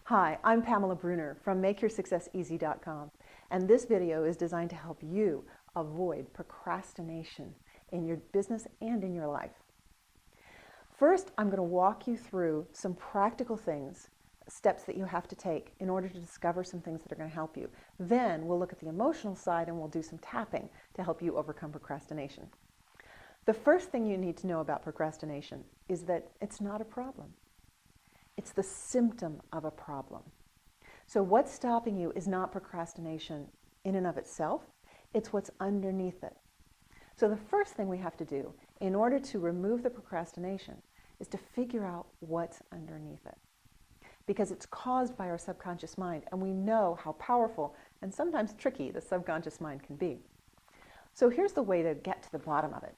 Hi, I'm Pamela Bruner from MakeYourSuccessEasy.com, and this video is designed to help you avoid procrastination in your business and in your life. First, I'm going to walk you through some practical steps that you have to take in order to discover some things that are going to help you. Then we'll look at the emotional side and we'll do some tapping to help you overcome procrastination. The first thing you need to know about procrastination is that it's not a problem. It's the symptom of a problem. So what's stopping you is not procrastination in and of itself, it's what's underneath it. So the first thing we have to do in order to remove the procrastination is to figure out what's underneath it. Because it's caused by our subconscious mind, and we know how powerful and sometimes tricky the subconscious mind can be. So here's the way to get to the bottom of it.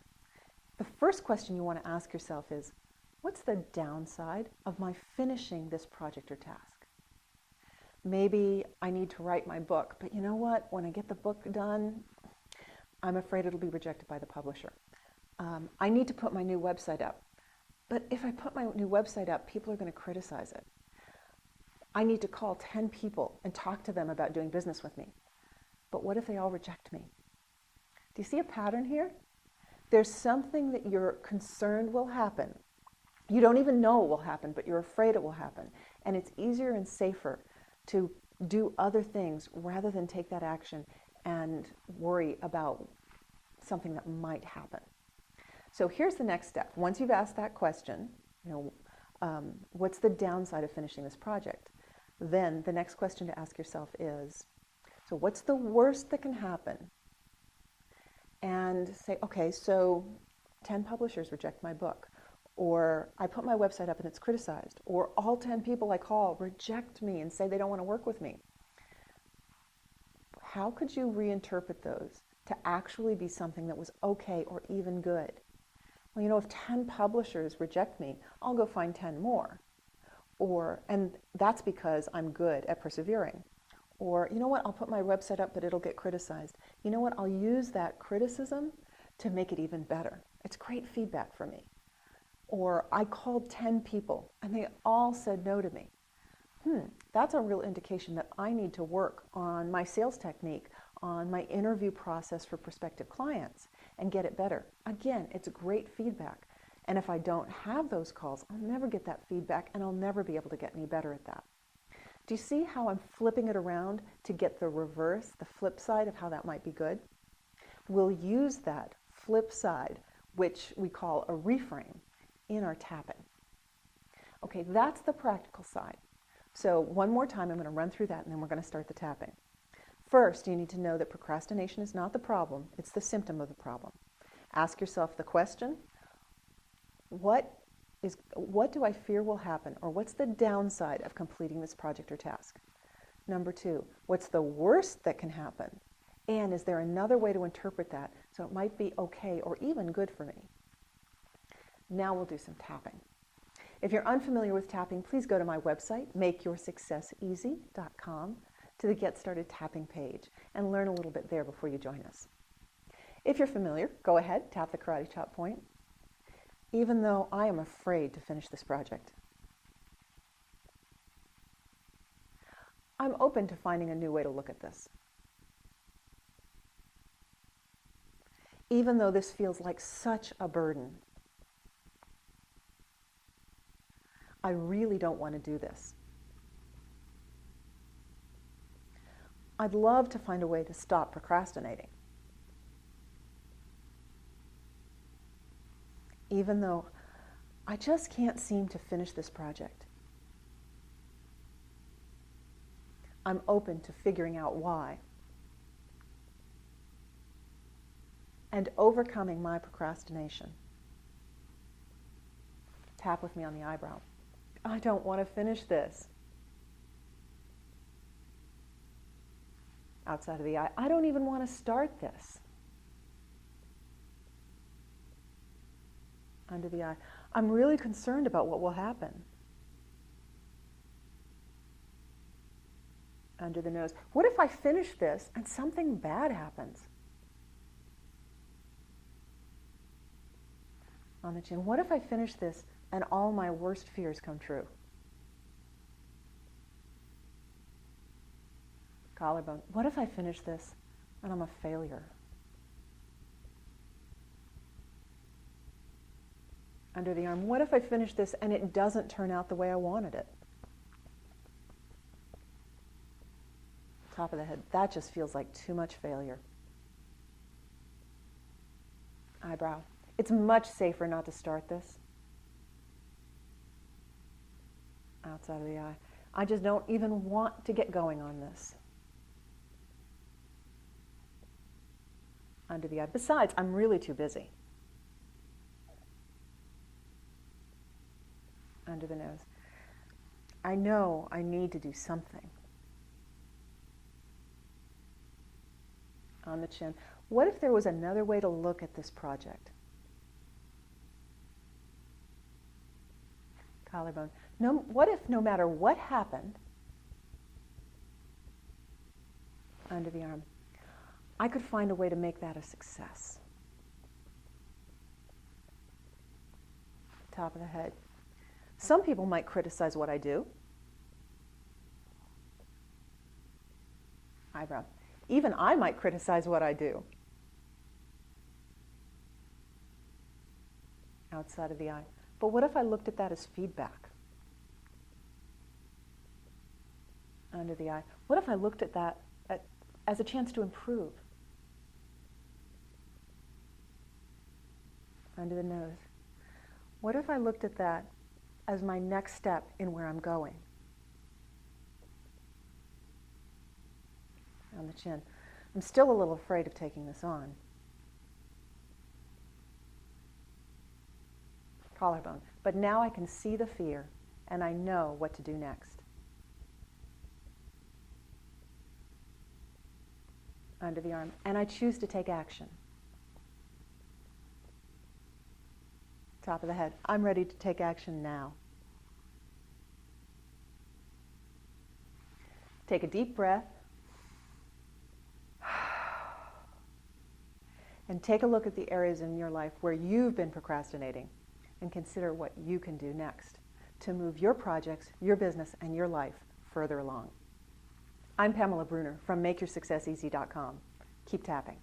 The first question you want to ask yourself is, what's the downside of my finishing this project or task? Maybe I need to write my book, but you know what? When I get the book done, I'm afraid it'll be rejected by the publisher. I need to put my new website up, but if I put my new website up, people are going to criticize it. I need to call 10 people and talk to them about doing business with me, but what if they all reject me? Do you see a pattern here? There's something that you're concerned will happen. You don't even know it will happen, but you're afraid it will happen. And it's easier and safer to do other things rather than take that action and worry about something that might happen. So here's the next step. Once you've asked that question, what's the downside of finishing this project? Then the next question to ask yourself is, so what's the worst that can happen? And say, okay, so 10 publishers reject my book. Or I put my website up and it's criticized, or all 10 people I call reject me and say they don't want to work with me. How could you reinterpret those to actually be something that was okay or even good? Well, if 10 publishers reject me, I'll go find 10 more. And that's because I'm good at persevering. Or, you know what, I'll put my website up, but it'll get criticized. You know what, I'll use that criticism to make it even better. It's great feedback for me. Or I called 10 people and they all said no to me. That's a real indication that I need to work on my sales technique, on my interview process for prospective clients and get it better. Again, it's great feedback. And if I don't have those calls, I'll never get that feedback and I'll never be able to get any better at that. Do you see how I'm flipping it around to get the reverse, the flip side of how that might be good? We'll use that flip side, which we call a reframe, in our tapping. Okay, that's the practical side. So one more time, I'm going to run through that and then we're going to start the tapping. First, you need to know that procrastination is not the problem, it's the symptom of the problem. Ask yourself the question, what do I fear will happen, or what's the downside of completing this project or task? Number two, what's the worst that can happen? And is there another way to interpret that so it might be okay or even good for me? Now we'll do some tapping. If you're unfamiliar with tapping, please go to my website, MakeYourSuccessEasy.com, to the Get Started Tapping page and learn a little bit there before you join us. If you're familiar, go ahead, tap the karate chop point. Even though I am afraid to finish this project, I'm open to finding a new way to look at this. Even though this feels like such a burden, I really don't want to do this. I'd love to find a way to stop procrastinating. Even though I just can't seem to finish this project. I'm open to figuring out why. And overcoming my procrastination. Tap with me on the eyebrow. I don't want to finish this. Outside of the eye, I don't even want to start this. Under the eye, I'm really concerned about what will happen. Under the nose, what if I finish this and something bad happens? On the chin, what if I finish this and all my worst fears come true? Collarbone. What if I finish this and I'm a failure? Under the arm. What if I finish this and it doesn't turn out the way I wanted it? Top of the head. That just feels like too much failure. Eyebrow. It's much safer not to start this. Outside of the eye. I just don't even want to get going on this. Under the eye. Besides, I'm really too busy. Under the nose. I know I need to do something. On the chin. What if there was another way to look at this project? Collarbone. What if no matter what happened, under the arm, I could find a way to make that a success? Top of the head. Some people might criticize what I do. Eyebrow. Even I might criticize what I do. Outside of the eye. But what if I looked at that as feedback? Under the eye. What if I looked at that as a chance to improve? Under the nose. What if I looked at that as my next step in where I'm going? On the chin. I'm still a little afraid of taking this on. Collarbone. But now I can see the fear and I know what to do next. Under the arm. And I choose to take action. Top of the head. I'm ready to take action now. Take a deep breath. And take a look at the areas in your life where you've been procrastinating and consider what you can do next to move your projects, your business, and your life further along. I'm Pamela Bruner from MakeYourSuccessEasy.com. Keep tapping.